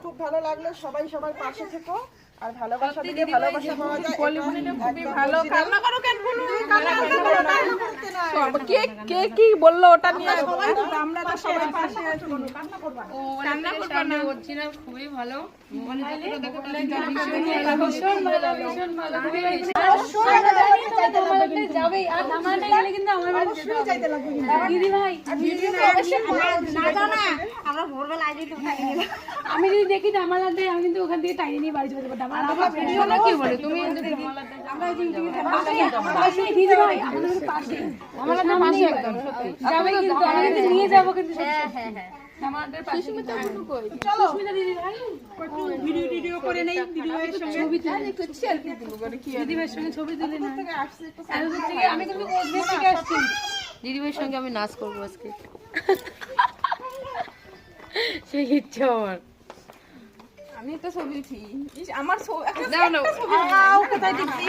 খুব ভালো লাগলো, সবাই সবার পাশে থেকো আর ভালোবাসা দিলে ভালোবাসা পাওয়া যায়। খুবই ভালো। কান্না করো কেন বলো? কে কে কি বললো ওটা নিয়ে আমরা তো সবাই পাশে আছি। কান্না করবা না। কান্না করবা না। অরিজিনাল খুবই ভালো। মানে ভীষণ ভালো, ভীষণ ভালো। যাবেই আর আমার না গেলে কিন্তু আমার বাড়িতে যেতে হবে। দিদি ভাই আমরা ভোরবেলা আগে তো খাই নিলাম। আমি যদি দেখি জামালাতে আমি কিন্তু ওখান থেকে টাইনি নিয়ে বাড়ি চলে যাবো। আমার ভিডিও না কি বলে তুমি আমরা এই যে পাশে দিদি ভাই আমাদের পাশে জামালাতে পাশে একদম সত্যি যাবে কিন্তু আমি কিন্তু নিয়ে যাবো কিন্তু হ্যাঁ হ্যাঁ হ্যাঁ আমাদের পাশে সুস্মিতা কই চলো সুস্মিতা দিদি ভাই ভিডিও করে নেই দিদি ভাইয়ের সঙ্গে। ছবি তুলে একটু সেলফি তুলবো করে কি দিদি ভাইয়ের সঙ্গে ছবি তুলে না এতদূর থেকে আমি কিন্তু কোচবিহার থেকে আসছি দিদি ভাইয়ের সঙ্গে আমি নাচ করবো আজকে। সেই ইচ্ছা আমার আমি একটা ছবি উঠি। আমার একটা দাও না কোথায় দেখছি?